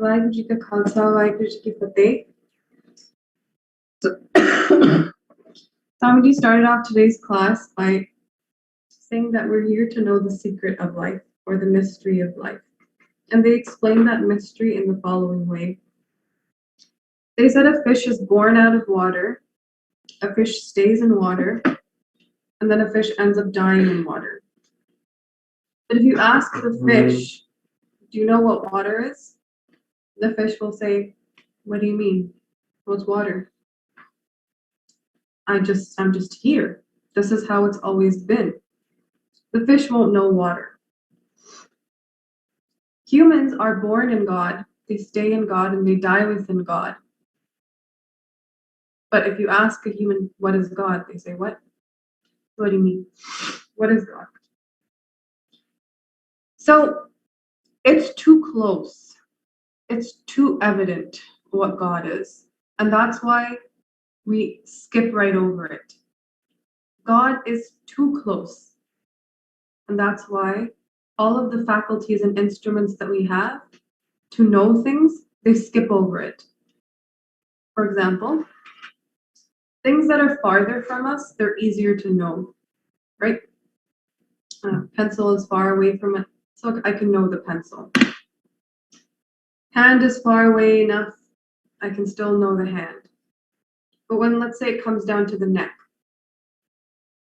ਵਾਹਿਗੁਰੂ ਜੀ ਕਾ ਖਾਲਸਾ ਵਾਹਿਗੁਰੂ ਜੀ ਕੀ ਫਤਿਹ. So, Swamiji started off today's class by saying that we're here to know the secret of life or the mystery of life. And they explained that mystery in the following way. They said a fish is born out of water, a fish stays in water, and then a fish ends up dying in water. But if you ask the fish, do you know what water is? The fish will say, what do you mean? What's water? I'm just here. This is how it's always been. The fish won't know water. Humans are born in God, they stay in God, and they die within God. But if you ask a human, what is God? They say, what? What do you mean? What is God? So it's too close. It's too evident what God is. And that's why we skip right over it. God is too close. And that's why all of the faculties and instruments that we have to know things, they skip over it. For example, things that are farther from us, they're easier to know, right? Pencil is far away from it, so I can know the pencil. Hand is far away enough, I can still know the hand. But when, let's say, it comes down to the neck,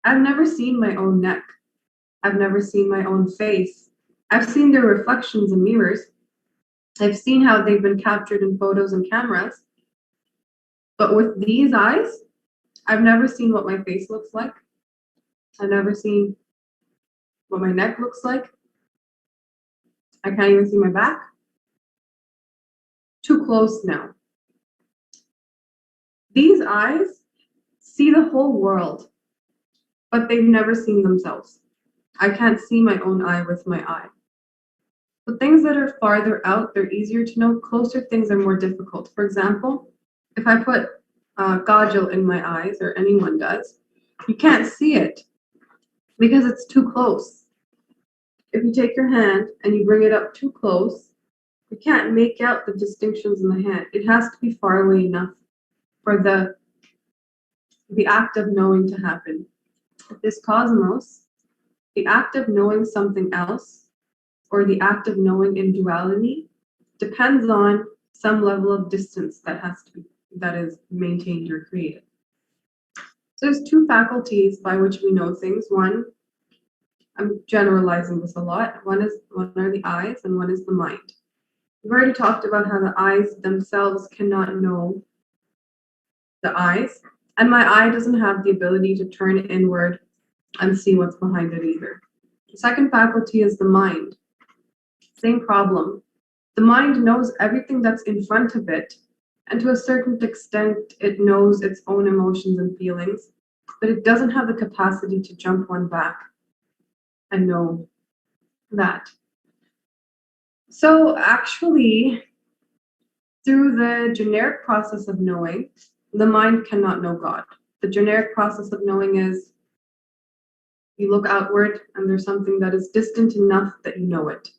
I've never seen my own neck. I've never seen my own face. I've seen their reflections in mirrors. I've seen how they've been captured in photos and cameras. But with these eyes, I've never seen what my face looks like. I've never seen what my neck looks like. I can't even see my back. Too close now. These eyes see the whole world, but they've never seen themselves. I can't see my own eye with my eye. But things that are farther out, they're easier to know. Closer things are more difficult. For example, if I put kajal in my eyes, or anyone does, you can't see it because it's too close. If you take your hand and you bring it up too close, you can't make out the distinctions in the hand. It has to be far away enough for the act of knowing to happen. This cosmos, the act of knowing something else, or the act of knowing in duality, depends on some level of distance that is maintained or created. So there's two faculties by which we know things. One, I'm generalizing this a lot. One are the eyes, and one is the mind. We've already talked about how the eyes themselves cannot know the eyes, and my eye doesn't have the ability to turn inward and see what's behind it either. The second faculty is the mind. Same problem. The mind knows everything that's in front of it, and to a certain extent, it knows its own emotions and feelings, but it doesn't have the capacity to jump one back and know that. So actually, through the generic process of knowing, the mind cannot know God. The generic process of knowing is you look outward and there's something that is distant enough that you know it.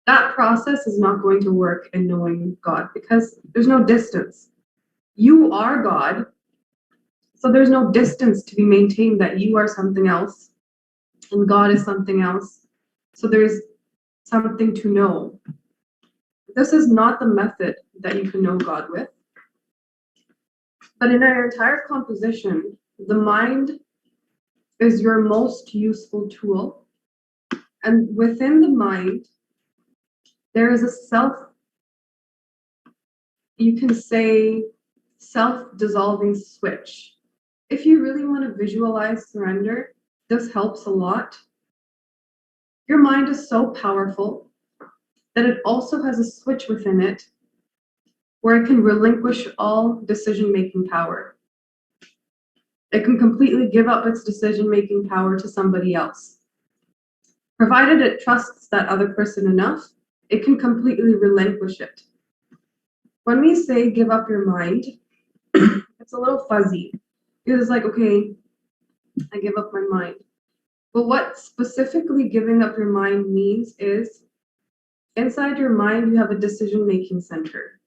That process is not going to work in knowing God because there's no distance. You are God, so there's no distance to be maintained that you are something else and God is something else. So there's something to know. This is not the method that you can know God with. But in our entire composition, the mind is your most useful tool. And within the mind, there is a you can say, self-dissolving switch. If you really want to visualize surrender, this helps a lot. Your mind is so powerful that it also has a switch within it where it can relinquish all decision-making power. It can completely give up its decision-making power to somebody else. Provided it trusts that other person enough, it can completely relinquish it. When we say give up your mind, it's a little fuzzy. Because it's like, okay, I give up my mind. But what specifically giving up your mind means is Inside your mind, you have a decision-making center.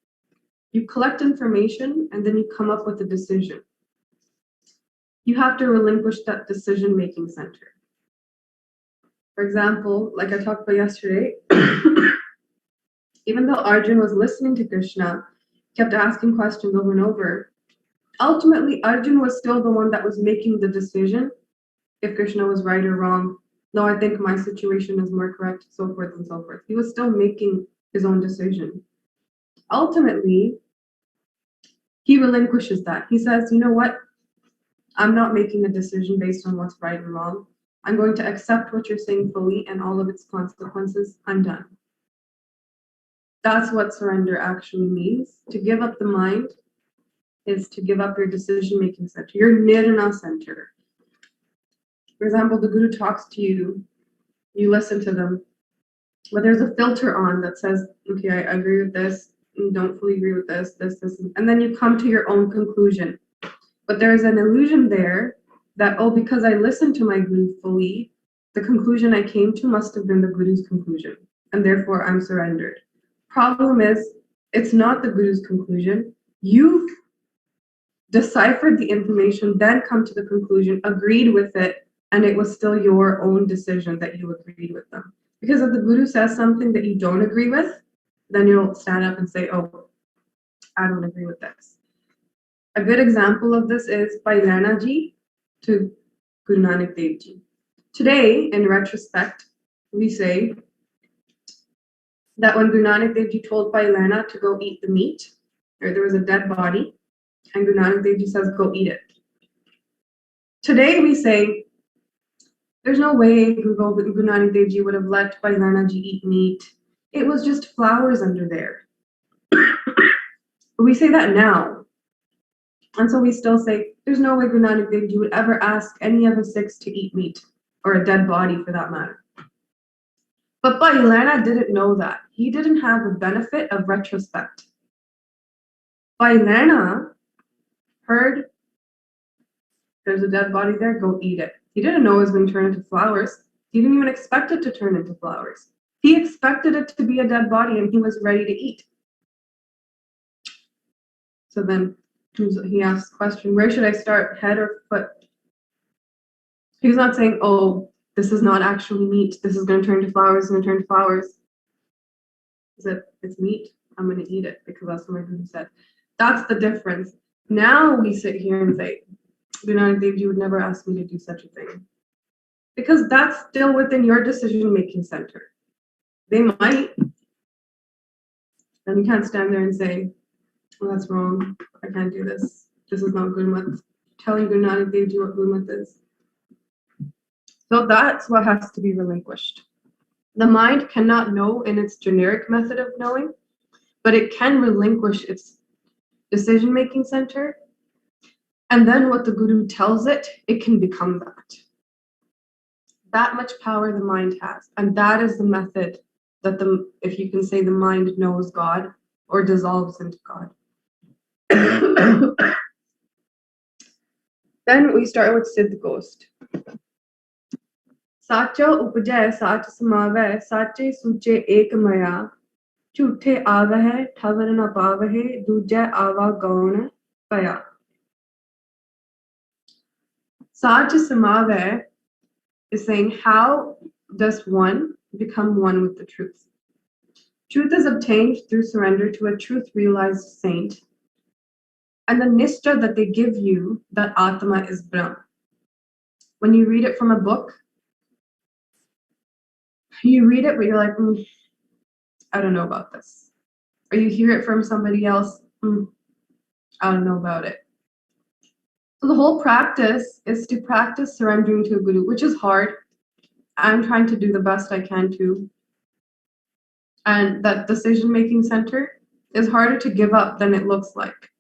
You collect information and then you come up with a decision. You have to relinquish that decision-making center. For example, like I talked about yesterday, even though Arjun was listening to Krishna, kept asking questions over and over, ultimately Arjun was still the one that was making the decision if Krishna was right or wrong. No, I think my situation is more correct, so forth and so forth. He was still making his own decision. Ultimately, he relinquishes that. He says, you know what? I'm not making a decision based on what's right and wrong. I'm going to accept what you're saying fully and all of its consequences. I'm done. That's what surrender actually means. To give up the mind is to give up your decision-making center, your nirna center. For example, the Guru talks to you, you listen to them, but there's a filter on that says, okay, I agree with this, and don't fully agree with this, and then you come to your own conclusion. But there's an illusion there that, oh, because I listened to my Guru fully, the conclusion I came to must have been the Guru's conclusion, and therefore I'm surrendered. Problem is, it's not the Guru's conclusion. You've deciphered the information, then come to the conclusion, agreed with it, and it was still your own decision that you agreed with them. Because if the Guru says something that you don't agree with, then you'll stand up and say, oh, I don't agree with this. A good example of this is by Rana Ji to Guru Nanak Dev Ji. Today, in retrospect, we say that when Guru Nanak Dev Ji told Bhai Lehna to go eat the meat, or there was a dead body, and Guru Nanak Dev Ji says, go eat it. Today we say, there's no way Guru Nanak Dev Ji would have let Bhai Lehna Ji eat meat. It was just flowers under there. But we say that now. And so we still say, there's no way Guru Nanak Dev Ji would ever ask any of his Sikhs to eat meat, or a dead body for that matter. But Bhai Lehna didn't know that. He didn't have the benefit of retrospect. Bhai Lehna heard, there's a dead body there, go eat it. He didn't know it was going to turn into flowers. He didn't even expect it to turn into flowers. He expected it to be a dead body and he was ready to eat. So then he asks the question, where should I start, head or foot? He's not saying, oh, this is not actually meat. This is going to turn to flowers, it's going to turn to flowers. He said, it's meat. I'm going to eat it because that's what my Guru said. That's the difference. Now we sit here and say, Guru Nanak Dev Ji would never ask me to do such a thing. Because that's still within your decision-making center. They might. And you can't stand there and say, well, that's wrong. I can't do this. This is not Gurmat. Telling Guru Nanak Dev Ji what Gurmat is. So that's what has to be relinquished. The mind cannot know in its generic method of knowing, but it can relinquish its decision-making center. And then what the Guru tells it, it can become that. That much power the mind has. And that is the method that if you can say the mind knows God or dissolves into God. Then we start with Sidh Gosht. Sacha upajay sach samavay sache suche ek maya chuthe avah thavar na pavah dujay ava gaun paya. Sach samavay is saying, how does one become one with the truth? Truth is obtained through surrender to a truth realized saint. And the nishta that they give you, that Atma is Brahm. When you read it from a book, you read it, but you're like, I don't know about this. Or you hear it from somebody else, I don't know about it. So the whole practice is to practice surrendering to a guru, which is hard. I'm trying to do the best I can too. And that decision-making center is harder to give up than it looks like.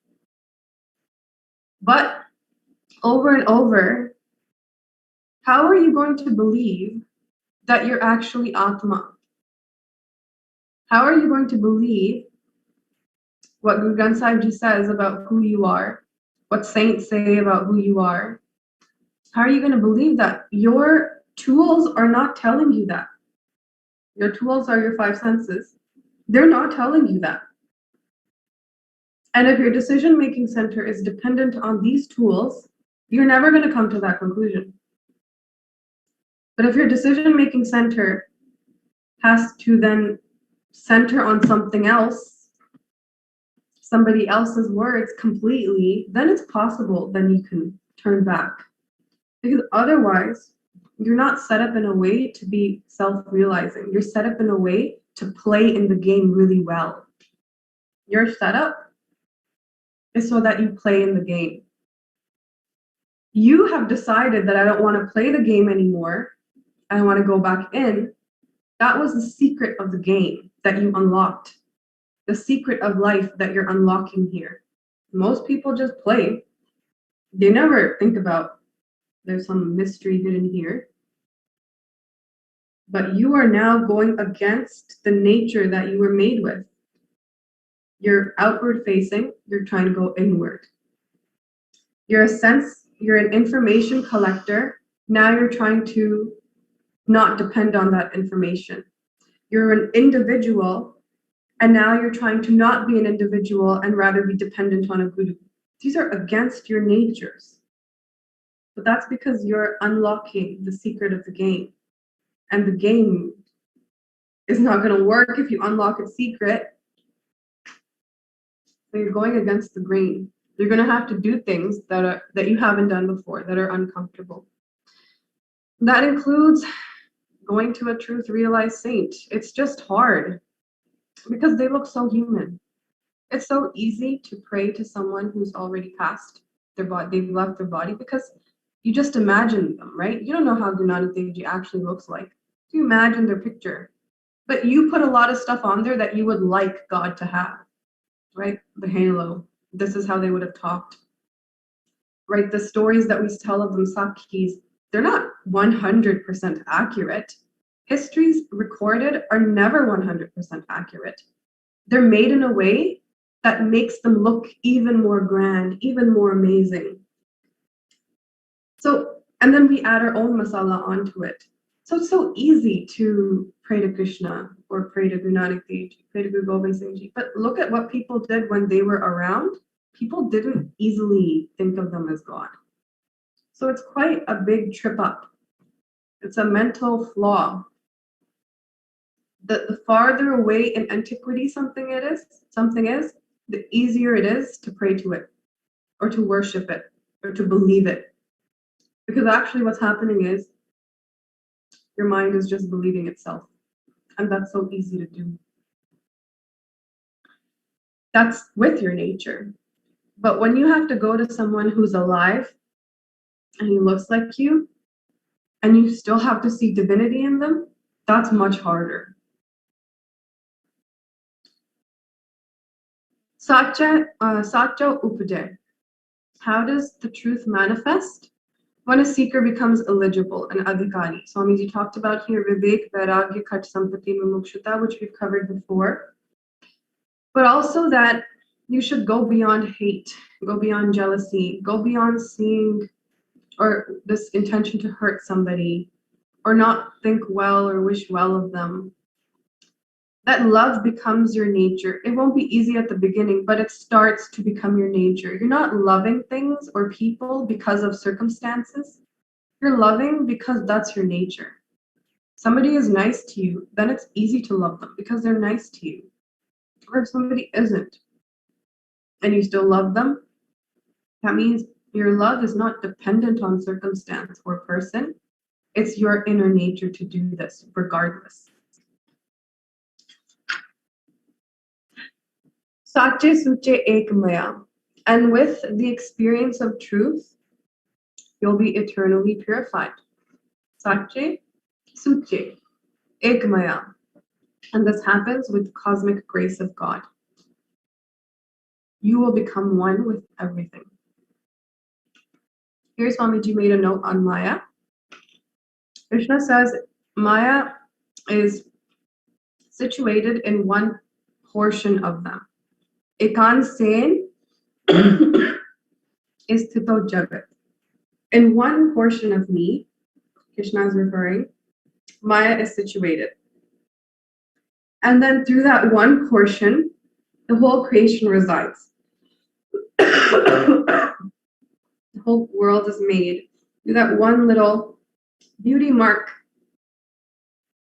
But over and over, how are you going to believe that you're actually Atma? How are you going to believe what Guru Granth Sahib Ji says about who you are, what saints say about who you are? How are you going to believe that? Your tools are not telling you that. Your tools are your five senses. They're not telling you that. And if your decision-making center is dependent on these tools, you're never going to come to that conclusion. But if your decision-making center has to then center on something else, somebody else's words completely, then it's possible then you can turn back. Because otherwise, you're not set up in a way to be self-realizing. You're set up in a way to play in the game really well. Your setup is so that you play in the game. You have decided that I don't want to play the game anymore. I want to go back in. That was the secret of the game that you unlocked. The secret of life that you're unlocking here. Most people just play. They never think about there's some mystery hidden here. But you are now going against the nature that you were made with. You're outward facing, you're trying to go inward. You're an information collector. Now you're trying to not depend on that information. You're an individual, and now you're trying to not be an individual and rather be dependent on a guru. These are against your natures. But that's because you're unlocking the secret of the game. And the game is not going to work if you unlock its secret. So you're going against the grain. You're going to have to do things that you haven't done before, that are uncomfortable. That includes going to a truth realized saint. It's just hard because they look so human. It's so easy to pray to someone who's already passed their body, they've left their body, because you just imagine them, right? You don't know how Bhunani Devi actually looks like. You imagine their picture, but you put a lot of stuff on there that you would like God to have, right? The halo, this is how they would have talked, right? The stories that we tell of them, Sakhis, they're not 100% accurate. Histories recorded are never 100% accurate. They're made in a way that makes them look even more grand, even more amazing. So, and then we add our own masala onto it. So it's so easy to pray to Krishna or pray to Guru Nanak Dev Ji, pray to Guru Gobind Singh Ji. But look at what people did when they were around. People didn't easily think of them as God. So it's quite a big trip up. It's a mental flaw. The farther away in antiquity something is, the easier it is to pray to it, or to worship it, or to believe it. Because actually what's happening is your mind is just believing itself. And that's so easy to do. That's with your nature. But when you have to go to someone who's alive and he looks like you, and you still have to see divinity in them, that's much harder. Satya Upajay. How does the truth manifest? When a seeker becomes eligible, an adhikari. Swamiji talked about here Vivek, Vairagya, Khat Sampati, Mumukshata, which we've covered before. But also that you should go beyond hate, go beyond jealousy, go beyond seeing or this intention to hurt somebody, or not think well or wish well of them. That love becomes your nature. It won't be easy at the beginning, but it starts to become your nature. You're not loving things or people because of circumstances. You're loving because that's your nature. Somebody is nice to you, then it's easy to love them because they're nice to you. Or if somebody isn't, and you still love them, that means your love is not dependent on circumstance or person. It's your inner nature to do this regardless. Sache Suche Ek Maya. And with the experience of truth, you'll be eternally purified. Sache Suche Ek Maya. And this happens with the cosmic grace of God. You will become one with everything. Here Swamiji made a note on Maya. Krishna says Maya is situated in one portion of them. Ekan Sen is Thito Jagat. In one portion of me, Krishna is referring, Maya is situated. And then through that one portion, the whole creation resides. The whole world is made through that one little beauty mark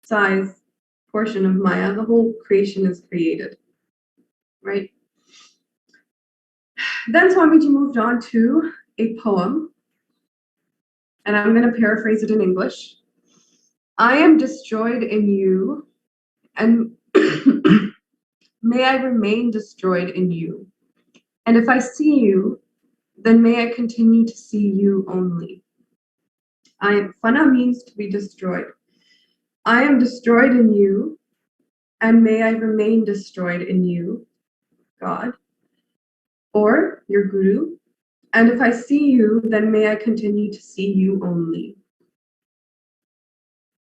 size portion of Maya. The whole creation is created, right? Then Swamiji moved on to a poem, and I'm going to paraphrase it in English. I am destroyed in you, and may I remain destroyed in you. And if I see you, then may I continue to see you only. Fana means to be destroyed. I am destroyed in you, and may I remain destroyed in you, God, or your Guru. And if I see you, then may I continue to see you only.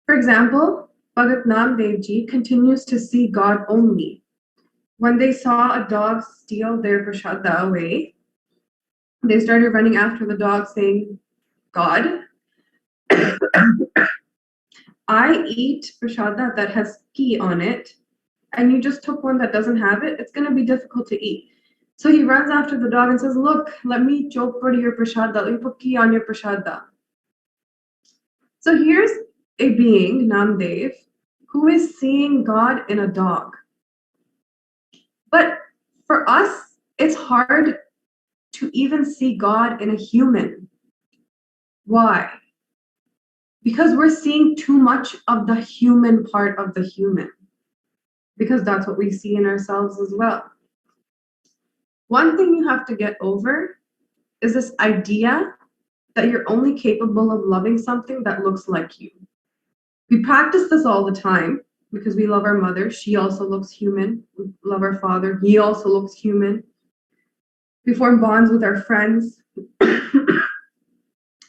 For example, Bhagat Namdev Ji continues to see God only. When they saw a dog steal their prashada away, they started running after the dog saying, God, I eat prashada that has ghee on it, and you just took one that doesn't have it, it's going to be difficult to eat. So he runs after the dog and says, look, let me chopad your prashada, let me put ghee on your prashada. So here's a being, Namdev, who is seeing God in a dog. But for us, it's hard to even see God in a human. Why? Because we're seeing too much of the human part of the human. Because that's what we see in ourselves as well. One thing you have to get over is this idea that you're only capable of loving something that looks like you. We practice this all the time because we love our mother. She also looks human. We love our father. He also looks human. We form bonds with our friends,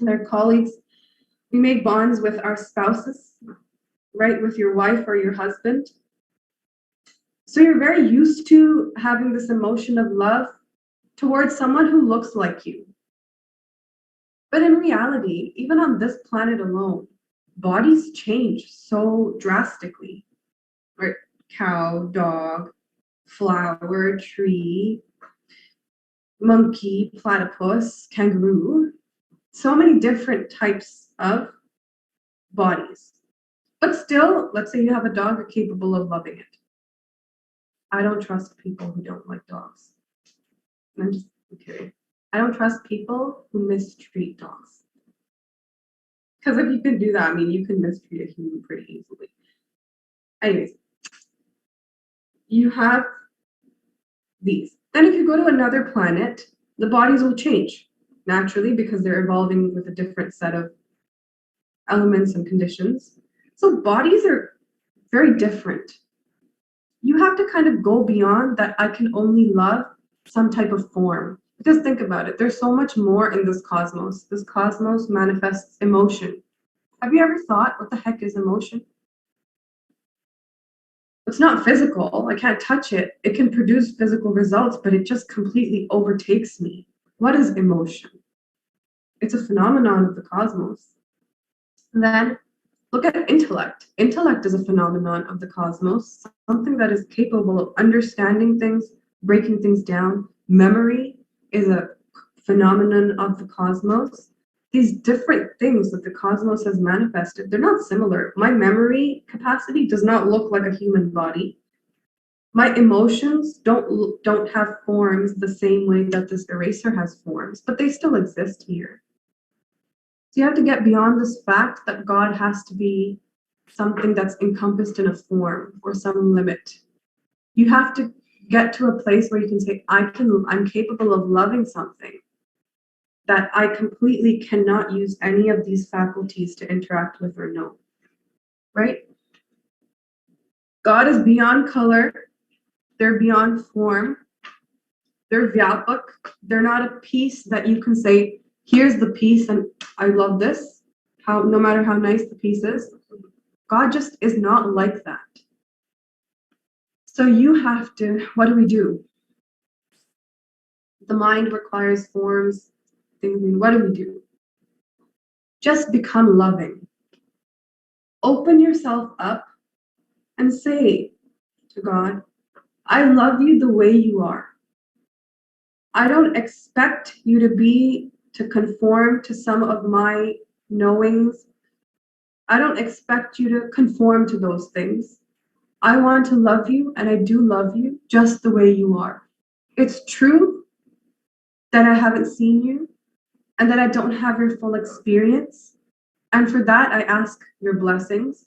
their colleagues. We make bonds with our spouses, right? With your wife or your husband. So you're very used to having this emotion of love towards someone who looks like you. But in reality, even on this planet alone, bodies change so drastically, right? Cow, dog, flower, tree, monkey, platypus, kangaroo. So many different types of bodies. But still, let's say you have a dog, you're capable of loving it. I don't trust people who don't like dogs. I'm just kidding. I don't trust people who mistreat dogs. Because if you can do that, I mean, you can mistreat a human pretty easily. Anyways, you have these. Then if you go to another planet, the bodies will change naturally because they're evolving with a different set of elements and conditions. So bodies are very different. You have to kind of go beyond that I can only love some type of form. Because think about it, there's so much more in this cosmos. This cosmos manifests emotion. Have you ever thought, what the heck is emotion? It's not physical. I can't touch it. It can produce physical results, but it just completely overtakes me. What is emotion? It's a phenomenon of the cosmos. And then look at intellect. Intellect is a phenomenon of the cosmos, something that is capable of understanding things, breaking things down. Memory is a phenomenon of the cosmos. These different things that the cosmos has manifested, they're not similar. My memory capacity does not look like a human body. My emotions don't have forms the same way that this eraser has forms, but they still exist here. So you have to get beyond this fact that God has to be something that's encompassed in a form or some limit. You have to get to a place where you can say, I'm capable of loving something that I completely cannot use any of these faculties to interact with or know, right? God is beyond color. They're beyond form. They're vyapak. They're not a piece that you can say, here's the piece and I love this, no matter how nice the piece is. God just is not like that. So you have to, what do? The mind requires forms, things. What do? Just become loving. Open yourself up and say, to God, I love you the way you are. I don't expect you to conform to some of my knowings. I don't expect you to conform to those things. I want to love you, and I do love you just the way you are. It's true that I haven't seen you and that I don't have your full experience. And for that, I ask your blessings.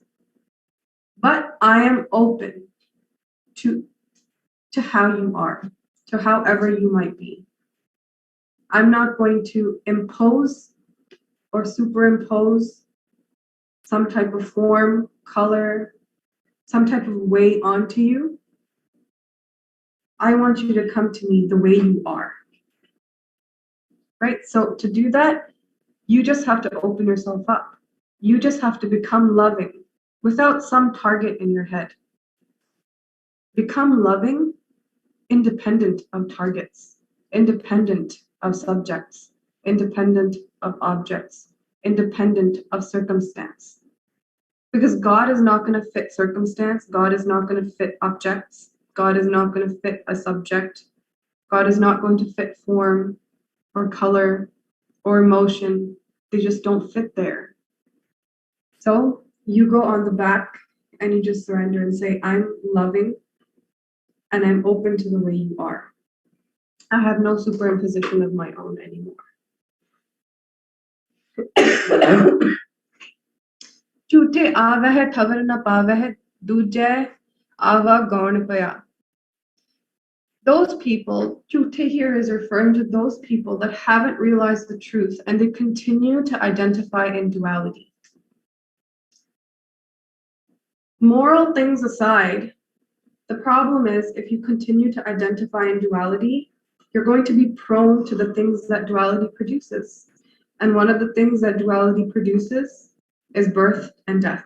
But I am open to how you are, to however you might be. I'm not going to impose or superimpose some type of form, color, some type of way onto you. I want you to come to me the way you are. Right? So to do that, you just have to open yourself up. You just have to become loving without some target in your head. Become loving independent of targets, independent of subjects, independent of objects, independent of circumstance. Because God is not going to fit circumstance, God is not going to fit objects, God is not going to fit a subject, God is not going to fit form or color or emotion. They just don't fit there. So you go on the back and you just surrender and say, I'm loving and I'm open to the way you are. I have no superimposition of my own anymore. झूठे आवा है ठवर न पावा है दूजे आवा गौण पया. Those people, झूठे here is referring to those people that haven't realized the truth and they continue to identify in duality. Moral things aside, the problem is if you continue to identify in duality, you're going to be prone to the things that duality produces. And one of the things that duality produces is birth and death.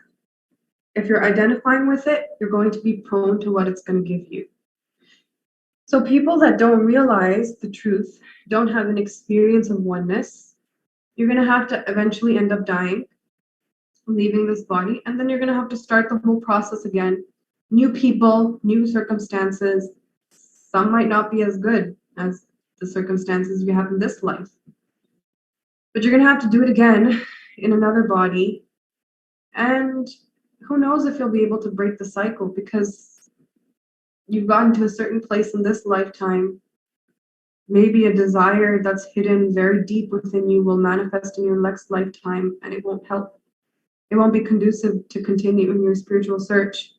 If you're identifying with it, you're going to be prone to what it's going to give you. So people that don't realize the truth, don't have an experience of oneness, you're going to have to eventually end up dying, leaving this body, and then you're going to have to start the whole process again. New people, new circumstances. Some might not be as good as the circumstances we have in this life. But you're going to have to do it again in another body. And who knows if you'll be able to break the cycle, because you've gotten to a certain place in this lifetime. Maybe a desire that's hidden very deep within you will manifest in your next lifetime, and it won't help. It won't be conducive to continue in your spiritual search.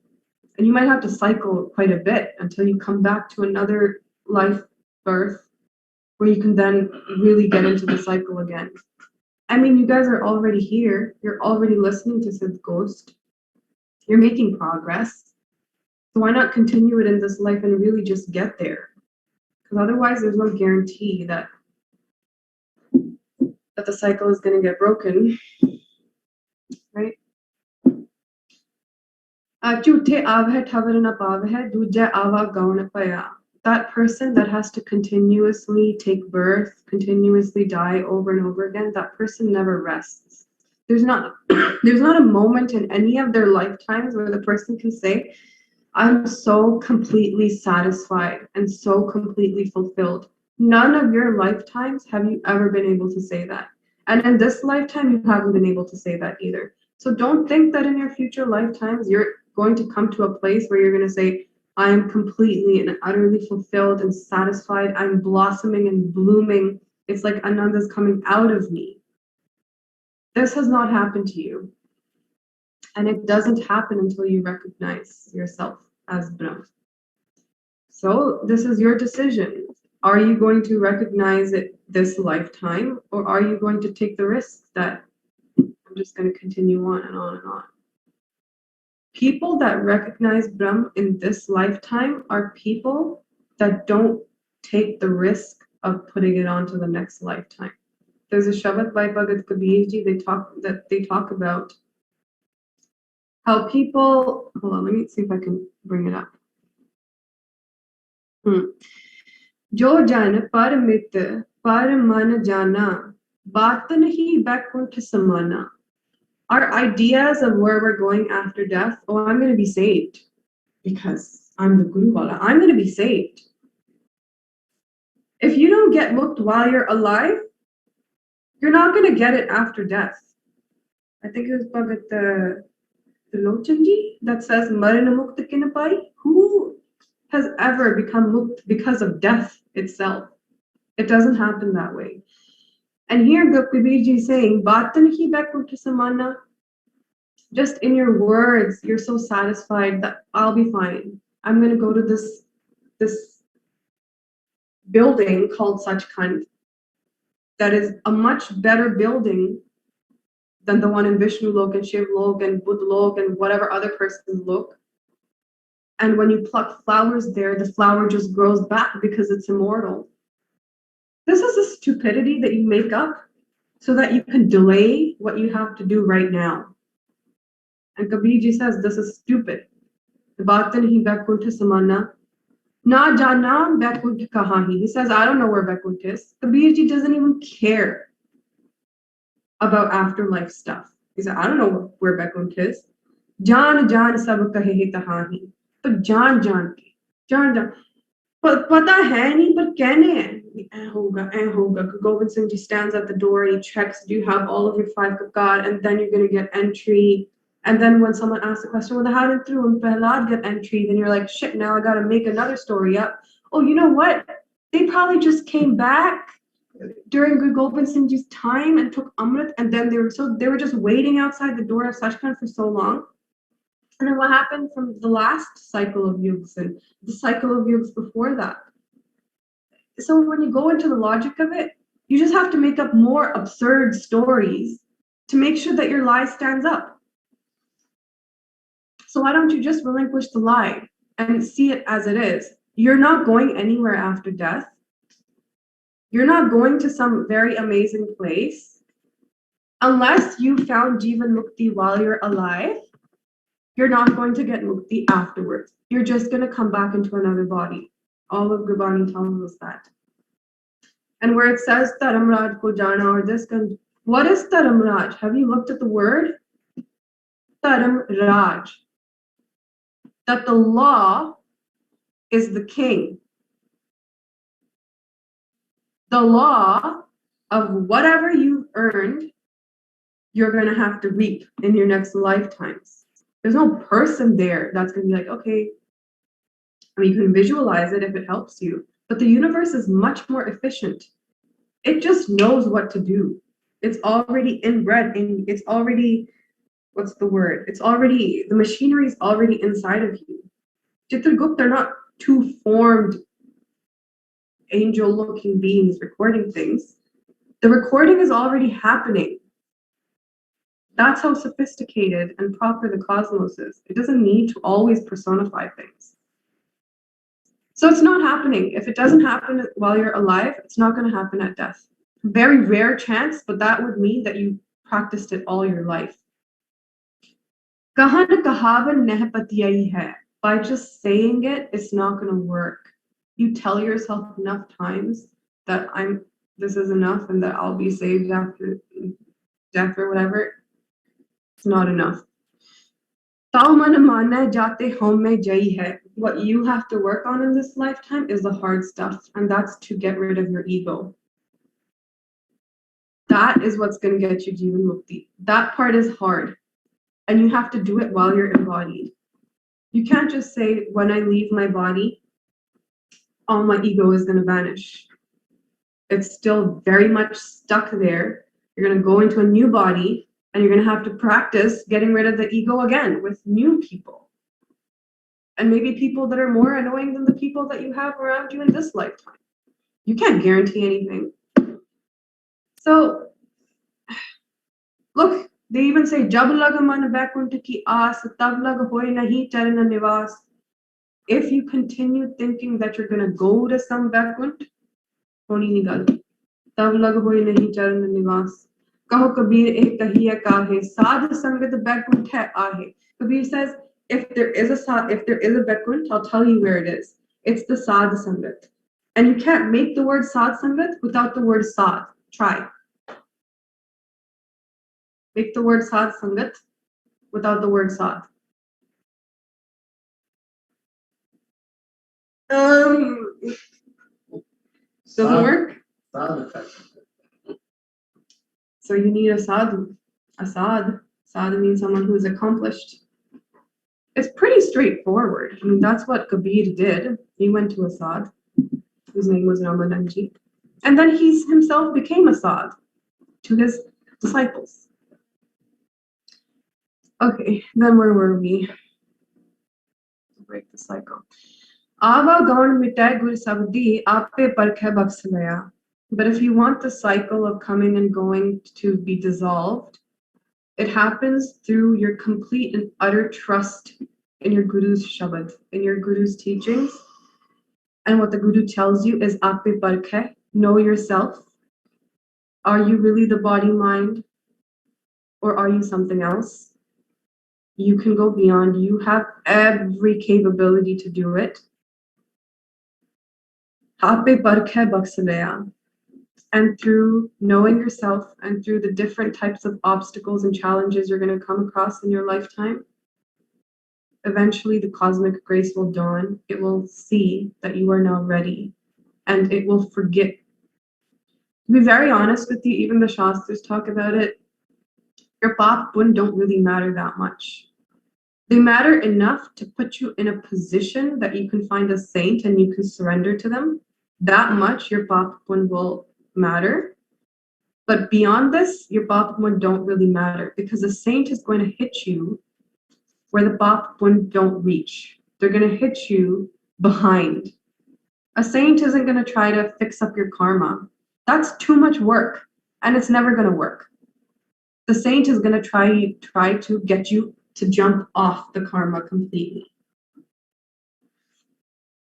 And you might have to cycle quite a bit until you come back to another life birth where you can then really get into the cycle again. I mean, you guys are already here. You're already listening to Sidh Gosht. You're making progress. So why not continue it in this life and really just get there? Because otherwise there's no guarantee that the cycle is going to get broken. Right? That person that has to continuously take birth, continuously die over and over again, that person never rests. There's not a moment in any of their lifetimes where the person can say, I'm so completely satisfied and so completely fulfilled. None of your lifetimes have you ever been able to say that. And in this lifetime, you haven't been able to say that either. So don't think that in your future lifetimes, you're going to come to a place where you're going to say, I am completely and utterly fulfilled and satisfied. I'm blossoming and blooming. It's like Ananda is coming out of me. This has not happened to you. And it doesn't happen until you recognize yourself as Brahma. So this is your decision. Are you going to recognize it this lifetime, or are you going to take the risk that I'm just going to continue on and on and on? People that recognize Brahma in this lifetime are people that don't take the risk of putting it on to the next lifetime. There's a Shabad by Bhagat Kabir Ji, they talk about how people, hold on, let me see if I can bring it up. Jo jan par mit par man jana, baat nahi baikunt samana. Our ideas of where we're going after death, oh, I'm going to be saved because I'm the Guru Wala. I'm going to be saved. If you don't get mukht while you're alive, you're not going to get it after death. I think it was Bhagat Lochanji that says, Marana mukta kinapai. Who has ever become mukt because of death itself? It doesn't happen that way. And here Kabirji is saying, Batan hi bakunta samana. Just in your words, you're so satisfied that I'll be fine. I'm going to go to this building called Sachkhand that is a much better building than the one in Vishnu Lok and Shiv Lok and Buddha Lok and whatever other person's Lok. And when you pluck flowers there, the flower just grows back because it's immortal. This is a stupidity that you make up so that you can delay what you have to do right now. And Kabirji says this is stupid. Batan hi Vaikuntha samana. Na jana Vaikuntha kahahi. He says, I don't know where Vaikuntha is. Kabirji doesn't even care about afterlife stuff. He said, I don't know where Vaikuntha is. Jaan jaan sab kahe tahahi. But jaan jaan. But pata hai nahi, but कहने हैं. ऐ होगा. Govind Singh Ji stands at the door and he checks, do you have all of your 5 kakkar? And then you're going to get entry. And then when someone asks a question, well, how did through and Prahlad get entry? Then you're like, shit, now I got to make another story up. Oh, you know what? They probably just came back during Guru Gobind Singh Ji's time and took Amrit. And then they were just waiting outside the door of Sachkhand for so long. And then what happened from the last cycle of yugs and the cycle of yugs before that? So when you go into the logic of it, you just have to make up more absurd stories to make sure that your lie stands up. So why don't you just relinquish the lie and see it as it is? You're not going anywhere after death. You're not going to some very amazing place. Unless you found Jivan Mukti while you're alive, you're not going to get Mukti afterwards. You're just going to come back into another body. All of Gurbani tells us that. And where it says Taramraj ko jana or this, what is Taramraj? Have you looked at the word? Taramraj. That the law is the king. The law of whatever you've earned, you're going to have to reap in your next lifetimes. There's no person there that's going to be like, okay, I mean, you can visualize it if it helps you, but the universe is much more efficient. It just knows what to do. It's already inbred, and it's already, what's the word? It's already, the machinery is already inside of you. Chitragupta, they're not two formed angel-looking beings recording things. The recording is already happening. That's how sophisticated and proper the cosmos is. It doesn't need to always personify things. So it's not happening. If it doesn't happen while you're alive, it's not going to happen at death. Very rare chance, but that would mean that you practiced it all your life. Kahan kahavan nehpatiyai hai. By just saying it, it's not going to work. You tell yourself enough times that this is enough and that I'll be saved after death or whatever. It's not enough. What you have to work on in this lifetime is the hard stuff, and that's to get rid of your ego. That is what's going to get you Jivan Mukti. That part is hard, and you have to do it while you're embodied. You can't just say, when I leave my body, all my ego is going to vanish. It's still very much stuck there. You're going to go into a new body, and you're going to have to practice getting rid of the ego again with new people. And maybe people that are more annoying than the people that you have around you in this lifetime. You can't guarantee anything. So, look, they even say, Jab lag man vaikuntha ki aas, tab lag hoy nahi charana nivas. If you continue thinking that you're going to go to some vaikunt, honi nahi gal. Tab lag hoy nahi charana nivas. Kaho Kabir eh kahiya kahe, sadh sangat vaikunt hai aahe. Kabir says, if there is a vaikunt, I'll tell you where it is. It's the sadh sangat. And you can't make the word sadh sangat without the word sadh. Try. Make the word sadh sangat without the word sadh. Doesn't work. So you need a sadhu. Assad. Sadhu means someone who is accomplished. It's pretty straightforward. I mean, that's what Kabir did. He went to Assad, whose name was Ramananji. And then he himself became Assad to his disciples. Okay, then where were we? Break the cycle. Avagan mitai gur sabdi ape parkhe baksalaya. But if you want the cycle of coming and going to be dissolved, it happens through your complete and utter trust in your Guru's Shabad, in your Guru's teachings. And what the Guru tells you is ape parkhe, know yourself. Are you really the body, mind? Or are you something else? You can go beyond. You have every capability to do it. Ape parkhe baksalaya. And through knowing yourself and through the different types of obstacles and challenges you're going to come across in your lifetime, eventually the cosmic grace will dawn. It will see that you are now ready, and it will forget. To be very honest with you, even the Shastras talk about it. Your pap pun don't really matter that much. They matter enough to put you in a position that you can find a saint and you can surrender to them. That much your pap pun will matter. But beyond this, your pap pun don't really matter, because a saint is going to hit you where the pap pun don't reach. They're going to hit you behind. A saint isn't going to try to fix up your karma. That's too much work, and it's never going to work. The saint is going to try to get you to jump off the karma completely.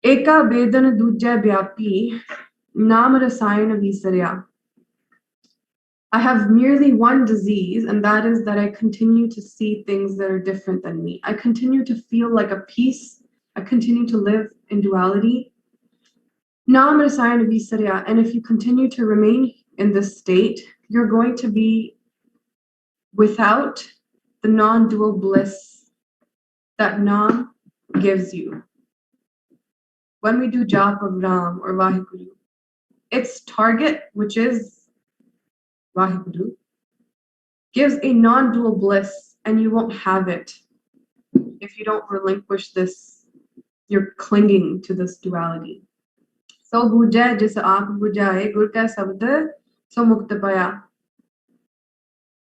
Eka vedan dujja vyapi nam rasayana visarya. I have merely one disease, and that is that I continue to see things that are different than me. I continue to feel like a piece. I continue to live in duality. Nam rasayana visarya. And if you continue to remain in this state, you're going to be without the non-dual bliss that Nam gives you. When we do Jap of Ram or Vaheguru, its target, which is Vaheguru, gives a non-dual bliss, and you won't have it if you don't relinquish this. You're clinging to this duality. So bujai jis aap bujaye gur ka sabd so mukt paya.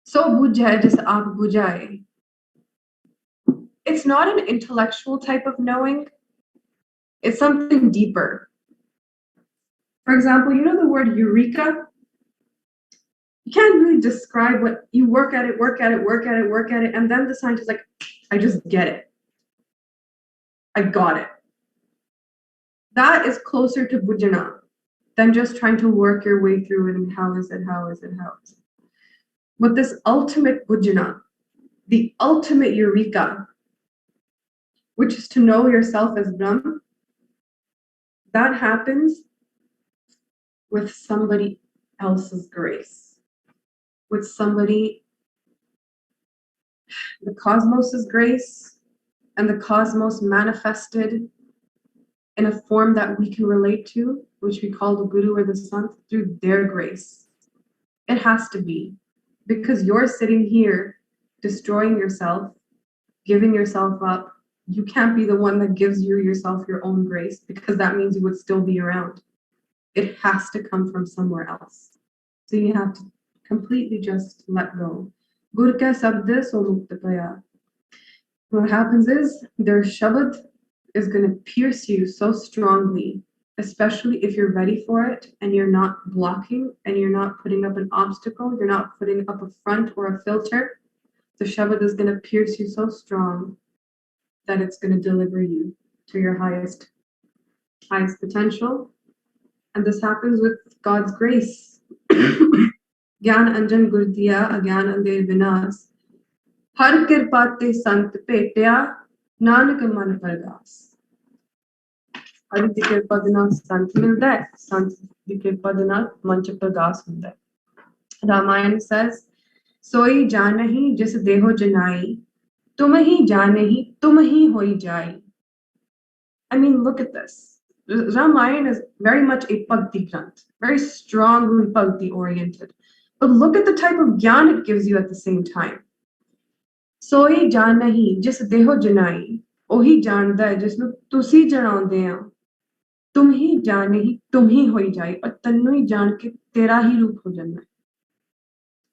So bujai jis aap bujaye. It's not an intellectual type of knowing. It's something deeper. For example, you know the word eureka? You can't really describe what you work at it, and then the scientist is like, I just get it. I got it. That is closer to bhujana than just trying to work your way through it and how is it. But this ultimate bhujana, the ultimate eureka, which is to know yourself as Brahm, that happens with somebody else's grace, with somebody, the cosmos's grace, and the cosmos manifested in a form that we can relate to, which we call the Guru or the Sant, through their grace. It has to be, because you're sitting here destroying yourself, giving yourself up. You can't be the one that gives yourself your own grace, because that means you would still be around. It has to come from somewhere else. So you have to completely just let go. Gur ka sabd so mukt paya. What happens is their shabad is going to pierce you so strongly, especially if you're ready for it and you're not blocking and you're not putting up an obstacle, you're not putting up a front or a filter. The shabad is going to pierce you so strong that it's going to deliver you to your highest potential. And this happens with God's grace. Gyan anjan gurdiya agyan ander vinas. Har kirpate sant petya nanak man pargas. Hari ਦੀ ਕਿਰਪਾ ਦੇ ਨਾਲ ਸੰਤ ਮਿਲਦਾ ਹੈ ਸੰਤ ਦੀ ਕਿਰਪਾ ਦੇ ਨਾਲ ਮਨ ਚ ਪ੍ਰਗਾਸ ਹੁੰਦਾ ਹੈ ਰਾਮਾਇਣ says सोई जानहि जिस देहो जनाई तुम ही जानहि तुम ही होई जाई. I mean, look at this. Ramayana is very much a Bhakti Granth, very strongly Bhakti oriented. But look at the type of gyan it gives you at the same time. Soi jaan nahi, jis deho janai, ohi janda hai, jisnu tusi janaunde ho. तुम ही जाने ही तुम ही होई जाए और तन्नु ही जान के तेरा ही रूप हो जाना.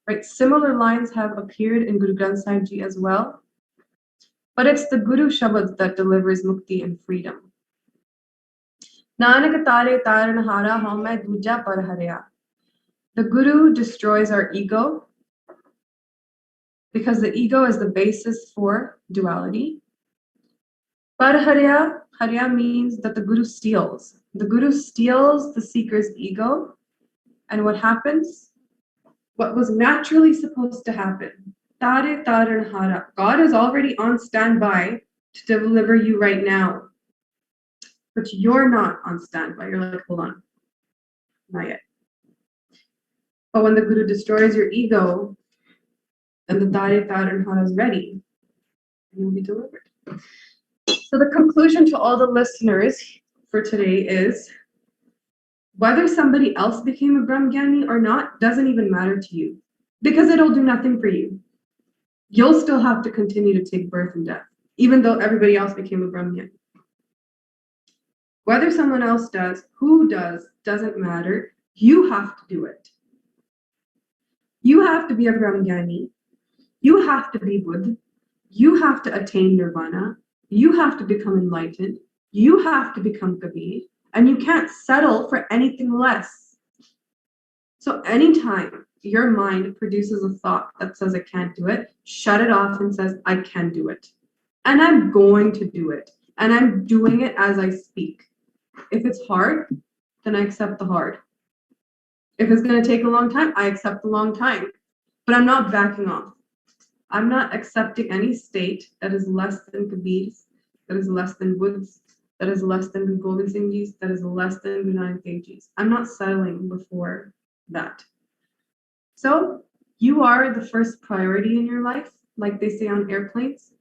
Right? Similar lines have appeared in Guru Granth Sahib Ji as well. But it's the Guru Shabad that delivers mukti and freedom. Nanak tare taran hara ho main duja par harya. The Guru destroys our ego because the ego is the basis for duality. Par harya, harya means that the Guru steals. The Guru steals the seeker's ego. And what happens? What was naturally supposed to happen. Tare taran hara. God is already on standby to deliver you right now. But you're not on standby. You're like, hold on, not yet. But when the Guru destroys your ego, and the Tare taran hara is ready, you'll be delivered. So the conclusion to all the listeners for today is, whether somebody else became a Brahmgyani or not doesn't even matter to you, because it'll do nothing for you. You'll still have to continue to take birth and death, even though everybody else became a Brahmgyani. Whether someone else does, who does, doesn't matter. You have to do it. You have to be a Brahmgyani. You have to be Buddha. You have to attain nirvana. You have to become enlightened. You have to become Kabir. And you can't settle for anything less. So anytime your mind produces a thought that says I can't do it, shut it off and says I can do it. And I'm going to do it. And I'm doing it as I speak. If it's hard, then I accept the hard. If it's going to take a long time, I accept the long time. But I'm not backing off. I'm not accepting any state that is less than Kabir's, that is less than Buddha's, that is less than Guru Gobind Singh Ji's, that is less than Guru Nanak Dev Ji's. I'm not settling before that. So you are the first priority in your life, like they say on airplanes.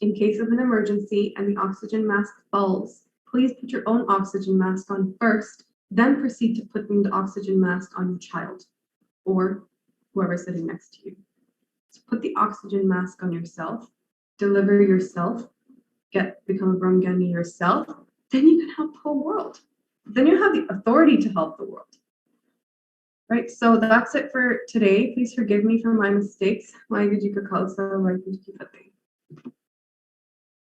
In case of an emergency and the oxygen mask falls, please put your own oxygen mask on first, then proceed to putting the oxygen mask on your child or whoever's sitting next to you. So put the oxygen mask on yourself, deliver yourself, become a Brahmgyani yourself, then you can help the whole world. Then you have the authority to help the world. Right, so that's it for today. Please forgive me for my mistakes. Waheguru Ji ka Khalsa, Waheguru Ji ki Fateh.